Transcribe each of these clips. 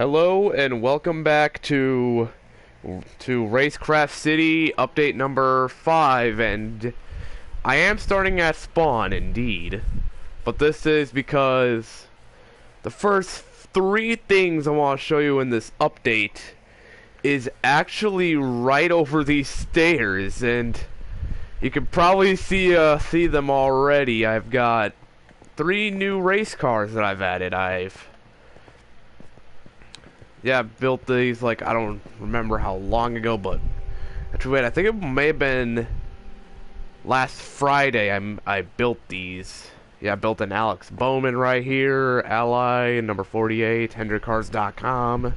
Hello and welcome back to RaceCraft City update number 5, and I am starting at spawn indeed, but this is because the first 3 things I want to show you in this update is actually right over these stairs, and you can probably see them already. I've got 3 new race cars that I've added. Yeah, I built these, like, I don't remember how long ago, but actually, wait, I think it may have been last Friday I built these. Yeah, I built an Alex Bowman right here, Ally, number 48, HendrickCars.com.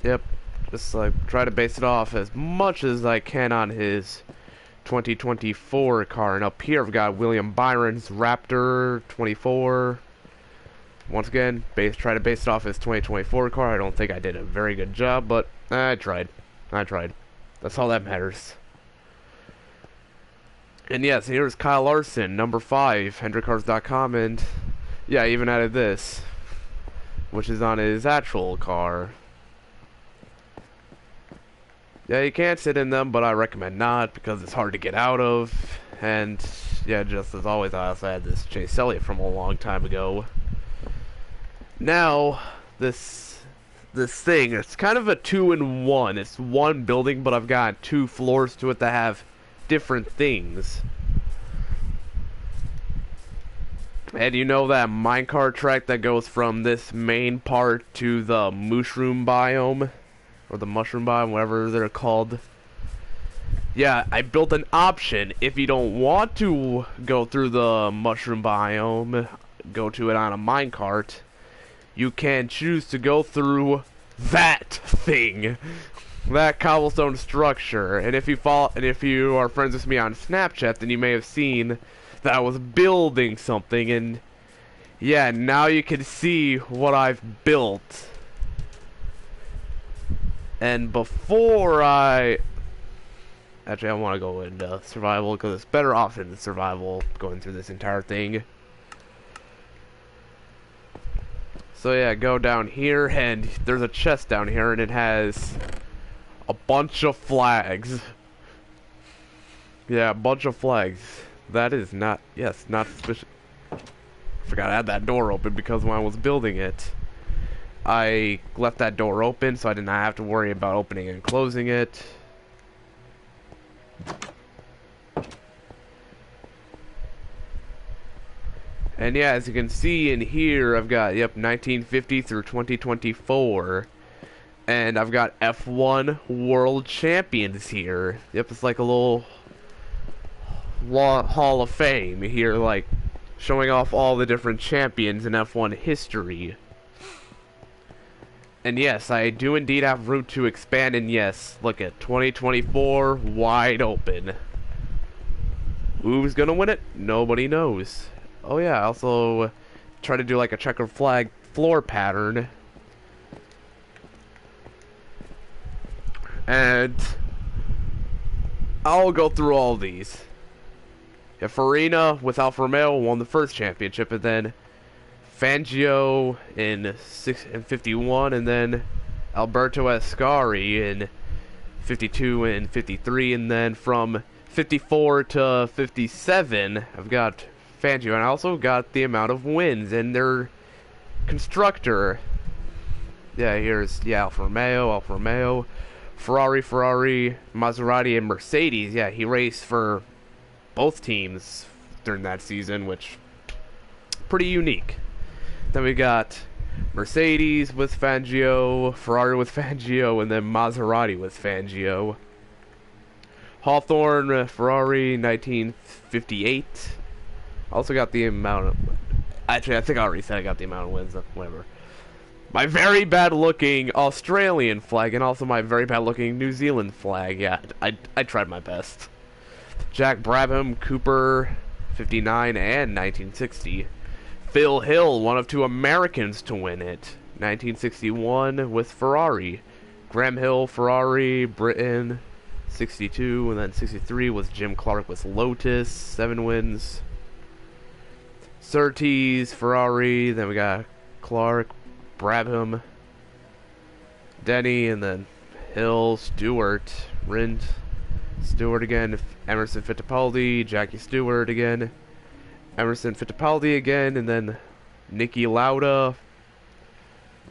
Yep, just, like, try to base it off as much as I can on his 2024 car. And up here, I've got William Byron's Raptor 24. Once again, try to base it off his 2024 car. I don't think I did a very good job, but I tried. That's all that matters. And yes, here's Kyle Larson, number 5, HendrickCars.com, and yeah, I even added this, which is on his actual car. Yeah, you can't sit in them, but I recommend not, because it's hard to get out of. And yeah, just as always, I also had this Chase Elliott from a long time ago. Now, this thing, it's kind of a 2-in-1. It's one building, but I've got 2 floors to it that have different things. And you know that minecart track that goes from this main part to the mushroom biome? Or the mushroom biome, whatever they're called. Yeah, I built an option. If you don't want to go through the mushroom biome, go to it on a minecart, you can choose to go through that thing, that cobblestone structure. And if you are friends with me on Snapchat, then you may have seen that I was building something, and yeah, now you can see what I've built. And before I want to go into survival, because it's better option than survival going through this entire thing. So yeah, go down here, and there's a chest down here, and it has a bunch of flags. Yeah, a bunch of flags. That is not, yes, not suspicious. Forgot I had that door open because when I was building it, I left that door open, so I did not have to worry about opening and closing it. And yeah, as you can see in here, I've got, 1950 through 2024. And I've got F1 World Champions here. Yep, it's like a little Hall of Fame here, like, showing off all the different champions in F1 history. And yes, I do indeed have room to expand, and yes, look at 2024 wide open. Who's gonna win it? Nobody knows. Oh yeah, I also try to do like a checkered flag floor pattern. And I'll go through all these. Yeah, Farina with Alfa Romeo won the first championship, and then Fangio in 51, and then Alberto Ascari in 52 and 53, and then from 54 to 57, I've got Fangio, and I also got the amount of wins and their constructor. Yeah, here's Alfa Romeo, Ferrari, Maserati, and Mercedes. Yeah, he raced for both teams during that season, which pretty unique. Then we got Mercedes with Fangio, Ferrari with Fangio, and then Maserati with Fangio. Hawthorne, Ferrari, 1958. Also got the amount of... Actually, I think I already said I got the amount of wins. Whatever. My very bad looking Australian flag, and also my very bad looking New Zealand flag. Yeah, I tried my best. Jack Brabham, Cooper, 59 and 1960. Phil Hill, one of 2 Americans to win it. 1961 with Ferrari. Graham Hill, Ferrari, Britain, 62, and then 63 was Jim Clark with Lotus, 7 wins. Surtees, Ferrari, then we got Clark, Brabham, Denny, and then Hill, Stewart, Rind, Stewart again, Emerson Fittipaldi, Jackie Stewart again, Emerson Fittipaldi again, and then Niki Lauda,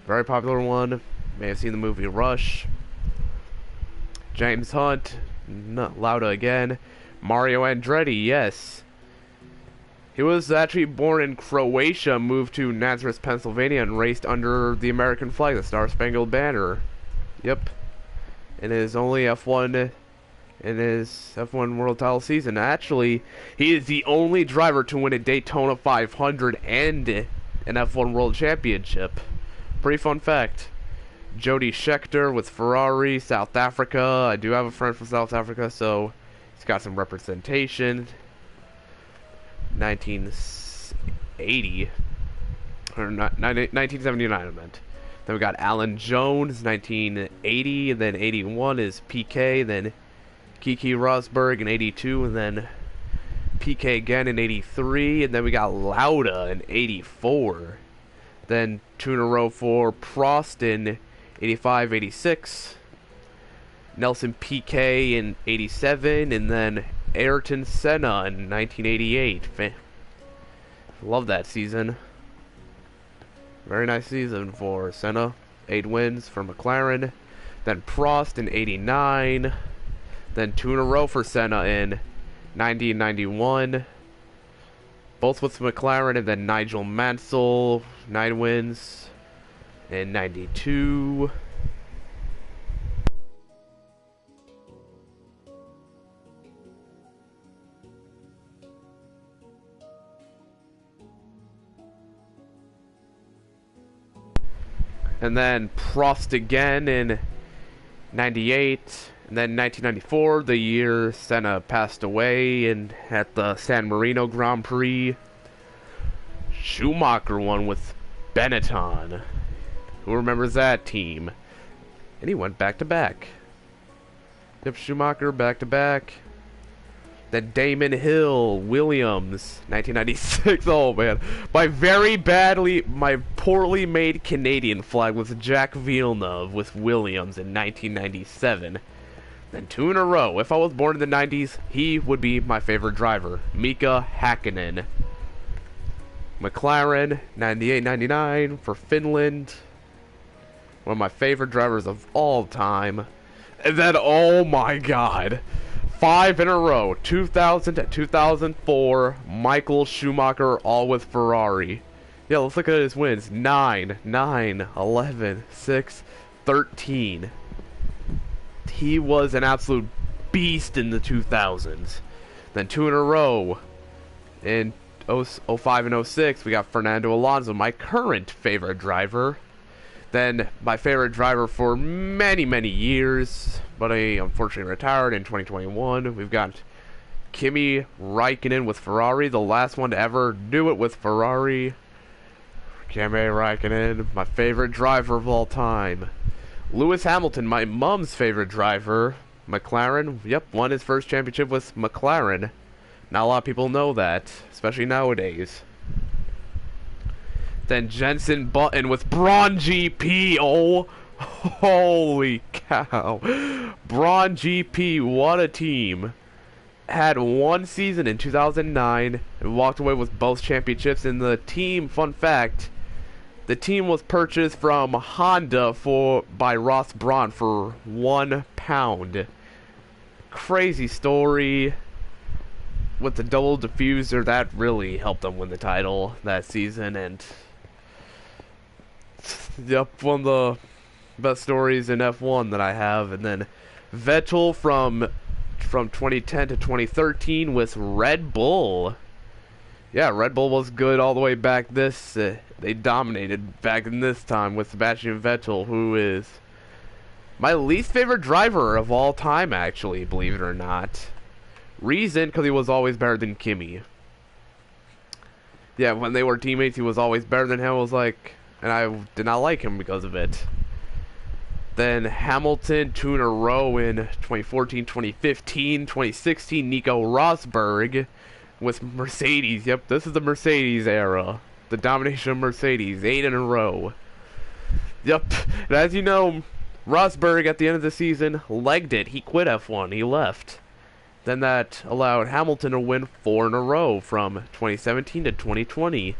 very popular one. May have seen the movie Rush. James Hunt, Lauda again. Mario Andretti, yes. He was actually born in Croatia, moved to Nazareth, Pennsylvania, and raced under the American flag, the Star Spangled Banner. Yep. In his only F1 World Title season. Actually, he is the only driver to win a Daytona 500 and an F1 World Championship. Pretty fun fact. Jody Scheckter with Ferrari, South Africa. I do have a friend from South Africa, so he's got some representation. 1980 or 1979 I meant. Then we got Alan Jones, 1980, and then 81 is PK, then Keke Rosberg in 82, and then PK again in 83, and then we got Lauda in 84. Then 2 in a row for Prost in 85, 86. Nelson Piquet in 87, and then Ayrton Senna in 1988. Love that season. Very nice season for Senna. 8 wins for McLaren. Then Prost in 89. Then 2 in a row for Senna in 90 and 91. Both with McLaren, and then Nigel Mansell, 9 wins in 92. And then Prost again in 98. And then 1994, the year Senna passed away, and at the San Marino Grand Prix, Schumacher won with Benetton. Who remembers that team? And he went back-to-back. Yep, Schumacher back-to-back. Then Damon Hill, Williams, 1996. Oh man, my poorly made Canadian flag was Jack Villeneuve with Williams in 1997. Then 2 in a row. If I was born in the 90s, he would be my favorite driver. Mika Hakkinen. McLaren, 98-99 for Finland. One of my favorite drivers of all time. And then, oh my god, 5 in a row. 2000 to 2004, Michael Schumacher, all with Ferrari. Yeah, let's look at his wins. 9, 11, 6, 13. He was an absolute beast in the 2000s. Then 2 in a row. In 05 and 06, we got Fernando Alonso, my current favorite driver. Then my favorite driver for many, many years, but he unfortunately retired in 2021. We've got Kimi Räikkönen with Ferrari, the last one to ever do it with Ferrari. Kimi Räikkönen, my favorite driver of all time. Lewis Hamilton, my mom's favorite driver. McLaren, yep, won his first championship with McLaren. Not a lot of people know that, especially nowadays. Then Jenson Button with Braun GP. Oh, holy cow. Braun GP, what a team. Had 1 season in 2009 and walked away with both championships. And the team, fun fact, the team was purchased from Honda by Ross Braun for £1. Crazy story. With the double diffuser, that really helped them win the title that season. And yep, one of the best stories in F1 that I have. And then Vettel from 2010 to 2013 with Red Bull. Yeah, Red Bull was good all the way back they dominated back in this time with Sebastian Vettel, who is my least favorite driver of all time, actually, believe it or not. Reason, because he was always better than Kimi. Yeah, when they were teammates, he was always better than him. I was like, and I did not like him because of it. Then Hamilton, 2 in a row in 2014, 2015, 2016, Nico Rosberg with Mercedes. Yep, this is the Mercedes era. The domination of Mercedes, 8 in a row. Yep, and as you know, Rosberg at the end of the season legged it. He quit F1. He left. Then that allowed Hamilton to win 4 in a row from 2017 to 2020,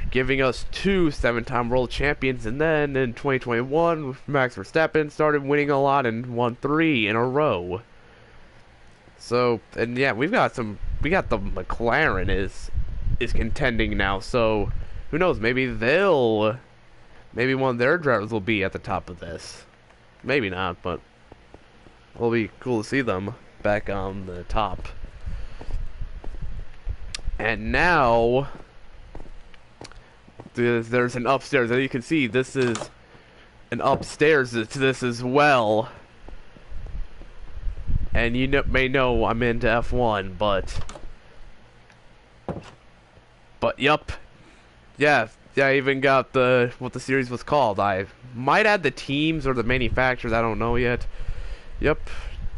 giving us 2 7-time world champions. And then in 2021, Max Verstappen started winning a lot and won 3 in a row. So, and yeah, we got the McLaren is contending now. So, who knows? Maybe one of their drivers will be at the top of this. Maybe not, but it'll be cool to see them back on the top. And now there's an upstairs. As you can see, this is an upstairs to this as well. And you may know I'm into F1, but yup, yeah, I even got what the series was called. I might add the teams or the manufacturers. I don't know yet. Yep.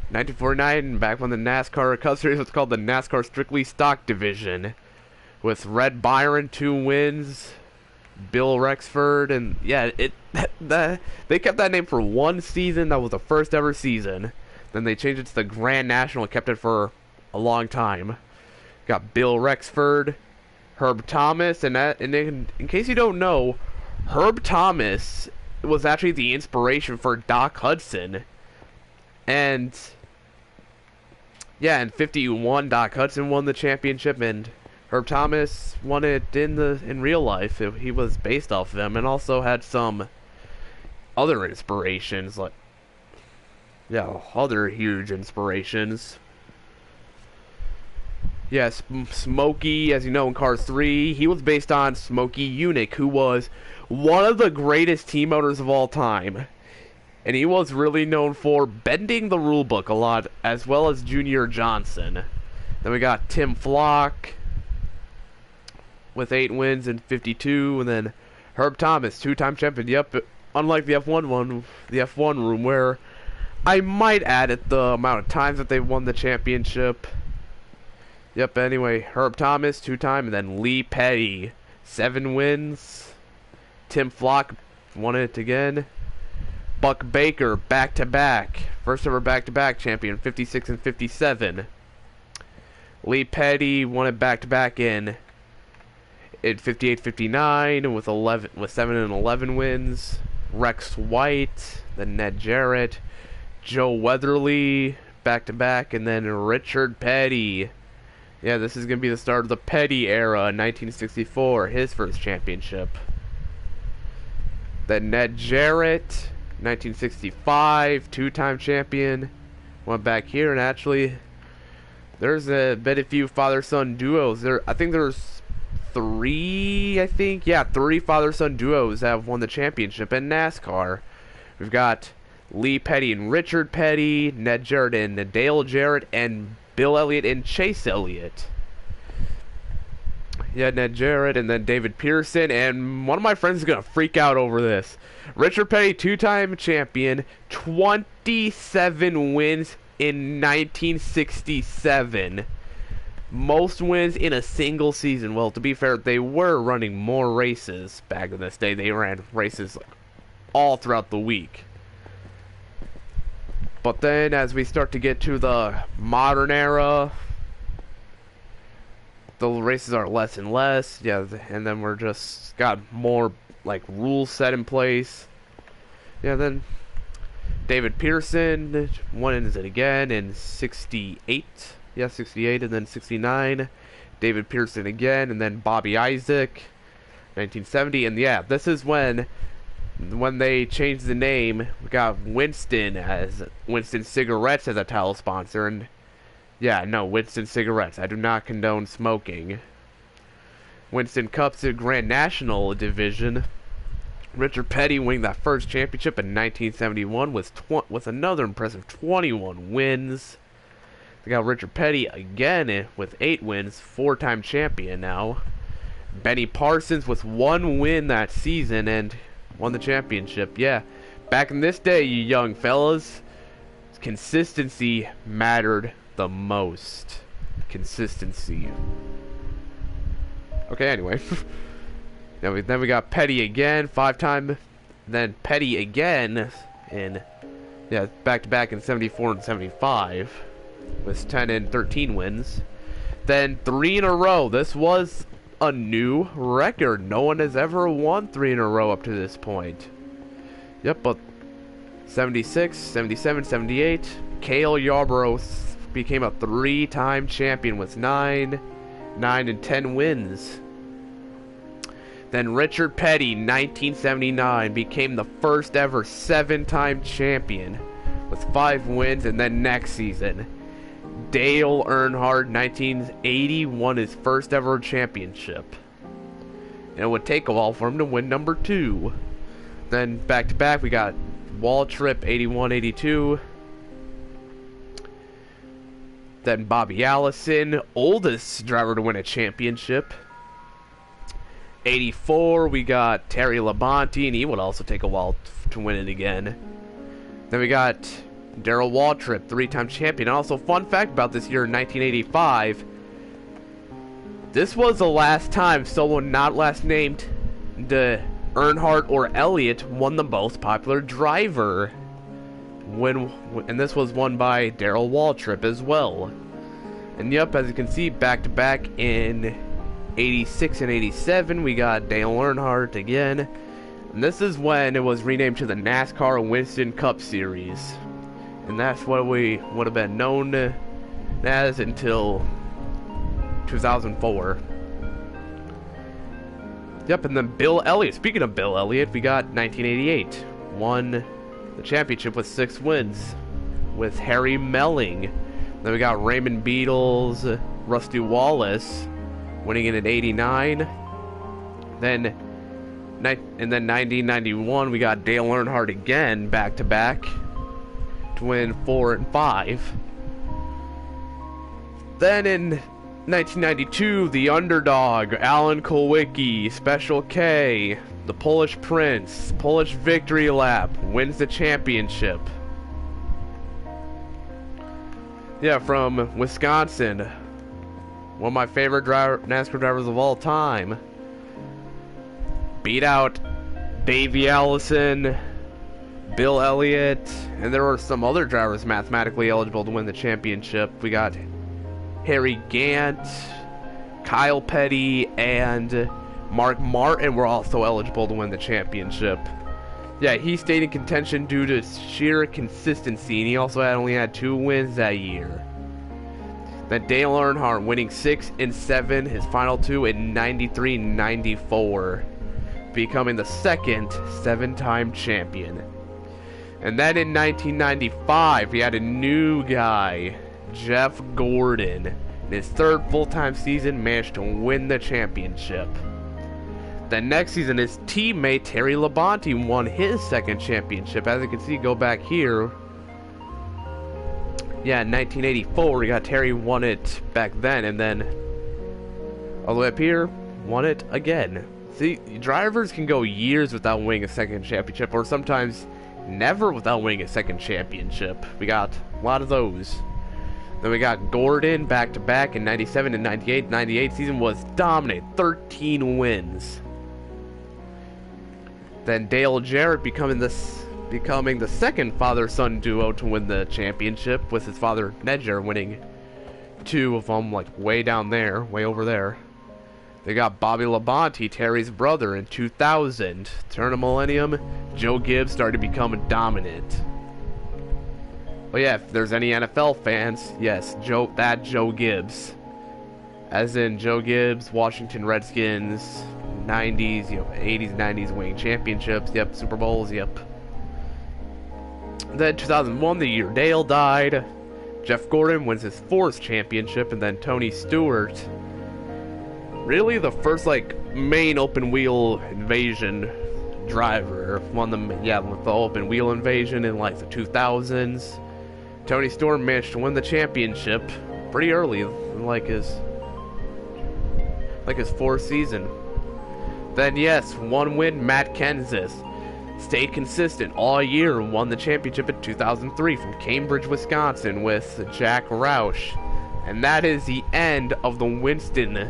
1949, back when the NASCAR Cup Series was called the NASCAR Strictly Stock Division, with Red Byron 2 wins, Bill Rexford, and yeah, they kept that name for 1 season. That was the first ever season. Then they changed it to the Grand National and kept it for a long time. Got Bill Rexford, Herb Thomas, and in case you don't know, Herb Thomas was actually the inspiration for Doc Hudson. And yeah, in 51, Doc Hudson won the championship, and Herb Thomas won it in real life. He was based off of them, and also had some other inspirations, like other huge inspirations. Yes, Smokey, as you know, in Cars 3, he was based on Smokey Yunick, who was one of the greatest team owners of all time. And he was really known for bending the rule book a lot, as well as Junior Johnson. Then we got Tim Flock with 8 wins in 52, and then Herb Thomas, 2-time champion. Yep, unlike the F1 room, where I might add it the amount of times that they won the championship. Yep, anyway, Herb Thomas, 2-time, and then Lee Petty, 7 wins. Tim Flock won it again. Buck Baker, back-to-back. First ever back-to-back champion, 56 and 57. Lee Petty won it back-to-back in 58-59 with 7 and 11 wins. Rex White, then Ned Jarrett, Joe Weatherly, back-to-back, and then Richard Petty. Yeah, this is going to be the start of the Petty era in 1964, his first championship. Then Ned Jarrett, 1965, 2-time champion. Went back here, and actually, there's a few father-son duos. I think there's 3, Yeah, 3 father-son duos have won the championship in NASCAR. We've got Lee Petty and Richard Petty, Ned Jarrett and Dale Jarrett, and Bill Elliott and Chase Elliott. Yeah, Ned Jarrett, and then David Pearson, and one of my friends is going to freak out over this. Richard Petty, 2-time champion, 27 wins in 1967. Most wins in a single season. Well, to be fair, they were running more races back in this day. They ran races all throughout the week. But then, as we start to get to the modern era, the races are less and less. Yeah, and then we're just got more rules set in place. Yeah, then David Pearson won it again in 68. Yeah, 68, and then 69. David Pearson again, and then Bobby Isaac, 1970. And yeah, this is when they changed the name. We got Winston Cigarettes as a title sponsor, and yeah, no, Winston Cigarettes. I do not condone smoking. Winston Cup's the Grand National division. Richard Petty winning that first championship in 1971 with another impressive 21 wins. We got Richard Petty again with 8 wins, 4-time champion now. Benny Parsons with 1 win that season and won the championship. Yeah, back in this day, you young fellas, consistency mattered the most. Consistency. Okay, anyway. Then we got Petty again, 5-time. Then Petty again in, yeah, back-to-back in 74 and 75 with 10 and 13 wins. Then 3 in a row. This was a new record. No one has ever won 3 in a row up to this point. Yep, but 76, 77, 78, Cale Yarborough became a 3-time champion with 9, and 10 wins. Then Richard Petty, 1979, became the first ever 7-time champion with 5 wins. And then next season, Dale Earnhardt, 1980, won his first ever championship. And it would take a while for him to win number 2. Then back to back, we got Waltrip, 81, 82. Then Bobby Allison, oldest driver to win a championship. 84, we got Terry Labonte, and he would also take a while to win it again. Then we got Darrell Waltrip, 3-time champion. And also, fun fact about this year in 1985, this was the last time someone not last named Earnhardt or Elliott won the most popular driver. And this was won by Darrell Waltrip as well. And yep, as you can see, back-to-back in 86 and 87, we got Dale Earnhardt again. And this is when it was renamed to the NASCAR Winston Cup Series. And that's what we would have been known as until 2004. Yep, and then Bill Elliott. Speaking of Bill Elliott, we got 1988. Won the championship with 6 wins with Harry Melling. Then we got Raymond Beatles, Rusty Wallace, winning it in 89. Then 1991, we got Dale Earnhardt again, back-to-back, to win 4 and 5. Then in 1992, the underdog, Alan Kulwicki, Special K, the Polish Prince, Polish Victory Lap, wins the championship. Yeah, from Wisconsin. One of my favorite NASCAR drivers of all time. Beat out Davey Allison, Bill Elliott, and there were some other drivers mathematically eligible to win the championship. We got Harry Gant, Kyle Petty, and Mark Martin were also eligible to win the championship. Yeah, he stayed in contention due to sheer consistency, and he also only had 2 wins that year. Then Dale Earnhardt winning 6 and 7, his final 2 in 93 and 94, becoming the second 7-time champion. And then in 1995, we had a new guy, Jeff Gordon. In his 3rd full-time season, managed to win the championship. The next season, his teammate Terry Labonte won his 2nd championship. As you can see, go back here. Yeah, in 1984, we got Terry won it back then, and then all the way up here, won it again. See, drivers can go years without winning a 2nd championship, or sometimes never without winning a 2nd championship. We got a lot of those. Then we got Gordon back-to-back in 97 and 98. 98 season was dominant, 13 wins. Then Dale Jarrett becoming the 2nd father-son duo to win the championship, with his father Ned Jarrett winning 2 of them, like way down there, way over there. They got Bobby Labonte, Terry's brother, in 2000. Turn of millennium, Joe Gibbs started to become dominant. Well, yeah, if there's any NFL fans, yes, Joe Gibbs. As in Joe Gibbs, Washington Redskins, 90s, 80s, 90s winning championships, yep, Super Bowls, yep. Then 2001, the year Dale died, Jeff Gordon wins his 4th championship, and then Tony Stewart, really the first, main open-wheel invasion driver, won with the open-wheel invasion in, the 2000s. Tony Stewart managed to win the championship pretty early, in, his 4th season. Then, yes, 1 win, Matt Kenseth. Stayed consistent all year and won the championship in 2003 from Cambridge, Wisconsin with Jack Roush. And that is the end of the Winston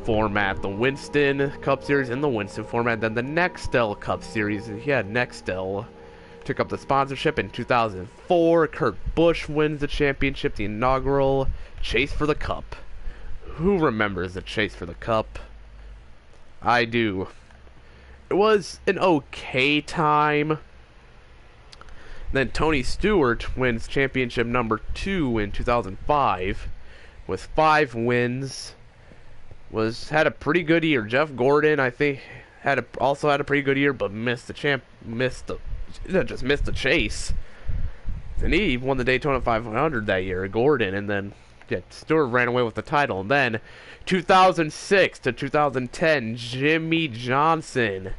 format. The Winston Cup Series and the Winston format. Then the Nextel Cup Series. Yeah, Nextel took up the sponsorship in 2004. Kurt Busch wins the championship, the inaugural Chase for the Cup. Who remembers the Chase for the Cup? I do. It was an okay time. Then Tony Stewart wins championship number 2 in 2005 with 5 wins. Had a pretty good year. Jeff Gordon, I think, also had a pretty good year, but missed the chase. And he won the Daytona 500 that year, Gordon, and then Stewart ran away with the title. And then 2006 to 2010, Jimmy Johnson,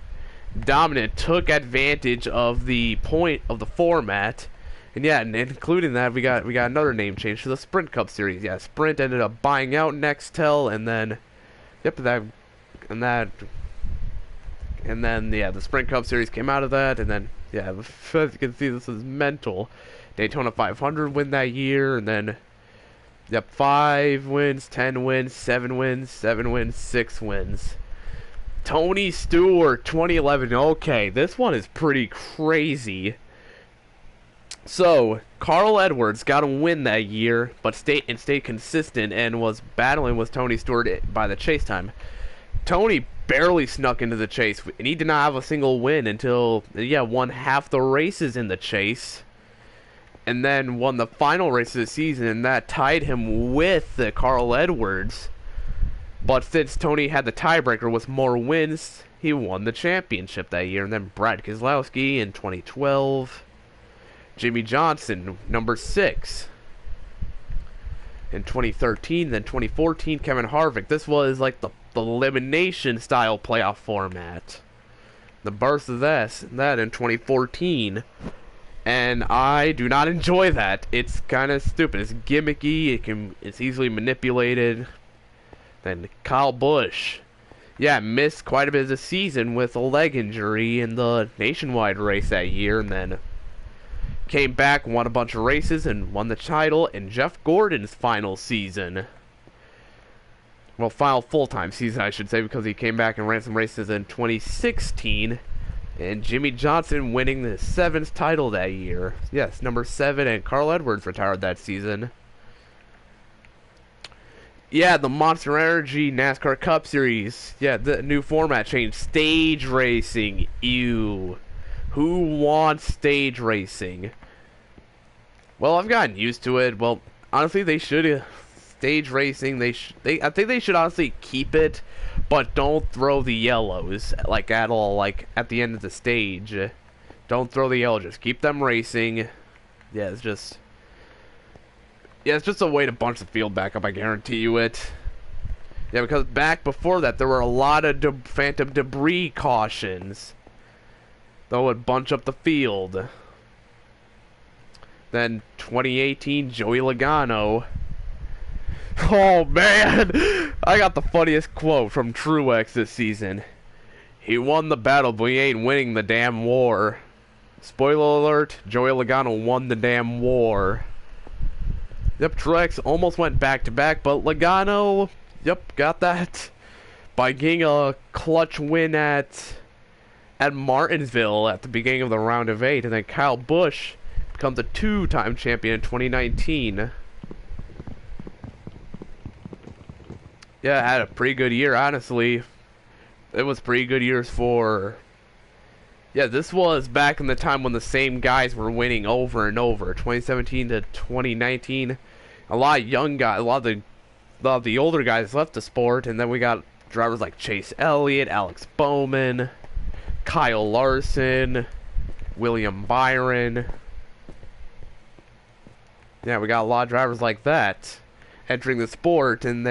dominant, took advantage of the point of the format, and including that, we got another name change to the Sprint Cup Series. Yeah, Sprint ended up buying out Nextel, and then the Sprint Cup Series came out of that, and then as you can see, this is mental. Daytona 500 win that year, and then 5 wins, 10 wins, 7 wins, 7 wins, 6 wins. Tony Stewart, 2011. Okay, this one is pretty crazy. So, Carl Edwards got a win that year, but stayed consistent and was battling with Tony Stewart by the chase time. Tony barely snuck into the chase, and he did not have a single win until, won half the races in the chase, and then won the final race of the season, and that tied him with Carl Edwards. But since Tony had the tiebreaker with more wins, he won the championship that year. And then Brad Keselowski in 2012. Jimmy Johnson, number 6. In 2013, then 2014, Kevin Harvick. This was like the elimination style playoff format. The birth of that in 2014. And I do not enjoy that. It's kind of stupid. It's gimmicky. It's easily manipulated. Then Kyle Busch, missed quite a bit of the season with a leg injury in the nationwide race that year, and then came back, won a bunch of races, and won the title in Jeff Gordon's final season. Well, final full-time season, I should say, because he came back and ran some races in 2016, and Jimmy Johnson winning the 7th title that year. Yes, number 7, and Carl Edwards retired that season. The Monster Energy NASCAR Cup Series. The new format change. Stage racing. Ew. Who wants stage racing? Well, I've gotten used to it. Well, honestly, they should. Stage racing, I think they should honestly keep it, but don't throw the yellows, at all, at the end of the stage. Don't throw the yellows. Just keep them racing. It's just a way to bunch the field back up, I guarantee you it. Because back before that, there were a lot of phantom debris cautions that would bunch up the field. Then 2018, Joey Logano. Oh man, I got the funniest quote from Truex this season. He won the battle, but he ain't winning the damn war. Spoiler alert, Joey Logano won the damn war. Truex almost went back-to-back, but Logano, got that by getting a clutch win at Martinsville at the beginning of the round of 8, and then Kyle Busch becomes a 2-time champion in 2019. Had a pretty good year, honestly. It was pretty good years for... this was back in the time when the same guys were winning over and over. 2017 to 2019. A lot of young guys, a lot of the older guys left the sport, and then we got drivers like Chase Elliott, Alex Bowman, Kyle Larson, William Byron. We got a lot of drivers like that entering the sport, and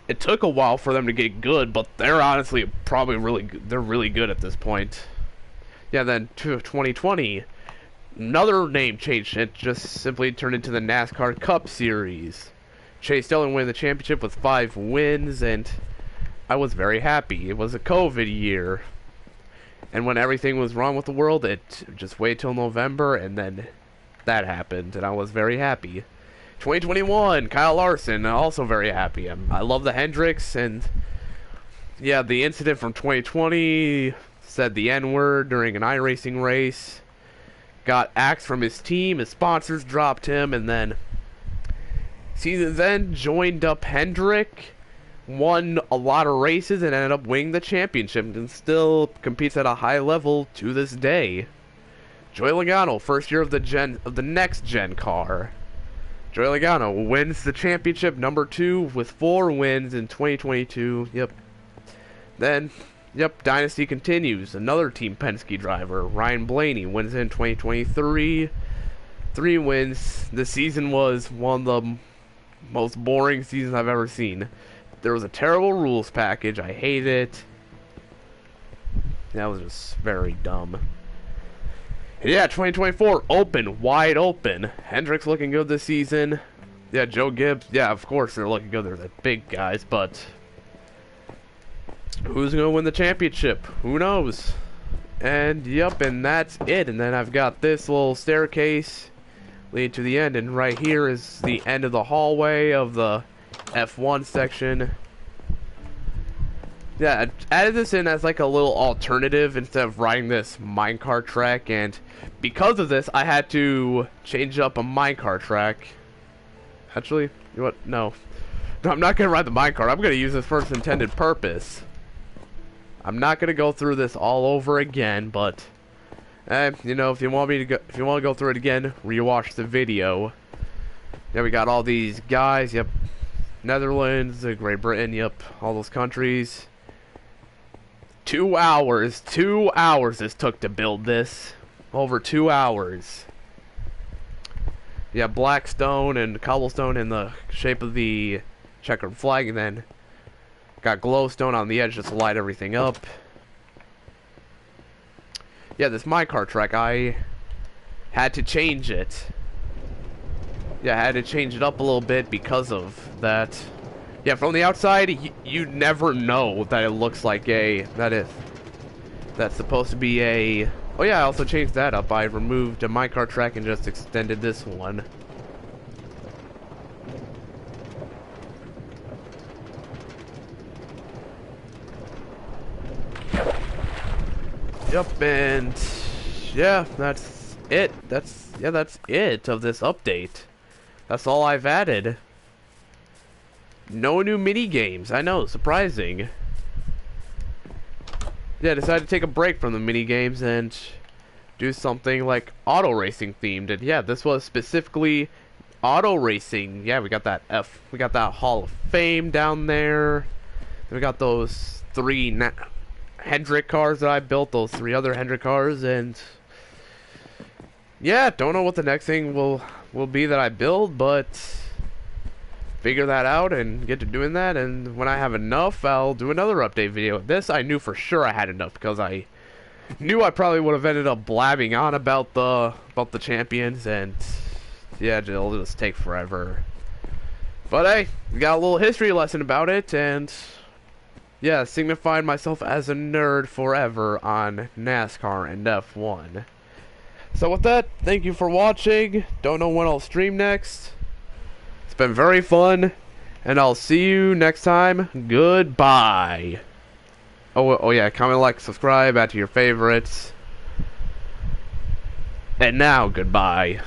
it took a while for them to get good, but they're honestly probably really good. They're really good at this point. Then to 2020, another name change. It just simply turned into the NASCAR Cup Series. Chase Dillon won the championship with 5 wins, and I was very happy. It was a COVID year, and when everything was wrong with the world, it just waited till November, and then that happened, and I was very happy. 2021, Kyle Larson, also very happy. I love the Hendricks, and the incident from 2020 said the N-word during an iRacing race, got axed from his team, his sponsors dropped him, and then he then joined up Hendrick, won a lot of races, and ended up winning the championship, and still competes at a high level to this day. Joey Logano, first year of the next gen car. Joey Logano wins the championship, number 2, with 4 wins in 2022. Yep. Then, yep, dynasty continues. Another Team Penske driver, Ryan Blaney, wins in 2023. 3 wins. The season was one of the most boring seasons I've ever seen. There was a terrible rules package. I hate it. That was just very dumb. And yeah, 2024, open, wide open. Hendrick's looking good this season. Yeah, Joe Gibbs, yeah, of course they're looking good. They're the big guys, but who's going to win the championship? Who knows? And, yep, and that's it. And then I've got this little staircase leading to the end. And right here is the end of the hallway of the F1 section. Yeah, I added this in as like a little alternative instead of riding this minecart track, and because of this, I had to change up a minecart track. Actually, you know what? No, I'm not gonna ride the minecart. I'm gonna use this for its intended purpose. I'm not gonna go through this all over again, but you know, if you want me to go, if you want to go through it again, rewatch the video. Yeah, we got all these guys. Yep, Netherlands, Great Britain. Yep, all those countries. 2 hours. 2 hours this took to build this. Over 2 hours. Yeah, black stone and cobblestone in the shape of the checkered flag, and then got glowstone on the edge just to light everything up. Yeah, this minecart track, I had to change it. Yeah, I had to change it up a little bit because of that. Yeah, from the outside, you never know that it looks like a... That's supposed to be a... Oh yeah, I also changed that up. I removed a minecart track and just extended this one. Yep, and... Yeah, that's it. That's it of this update. That's all I've added. No new mini games. I know, surprising. Yeah, I decided to take a break from the mini games and do something like auto racing themed. And yeah, this was specifically auto racing. Yeah, we got that Hall of Fame down there. Then we got those 3 Hendrick cars that I built, those 3 other Hendrick cars, and yeah, don't know what the next thing will be that I build, but figure that out and get to doing that, and when I have enough, I'll do another update video. This I knew for sure I had enough, because I knew I probably would have ended up blabbing on about the champions, and yeah, it'll just take forever. But hey, we got a little history lesson about it, and yeah, signifying myself as a nerd forever on NASCAR and F1. So with that, thank you for watching. Don't know when I'll stream next. It's been very fun, and I'll see you next time. Goodbye. Oh yeah, comment, like, subscribe, add to your favorites. And now, goodbye.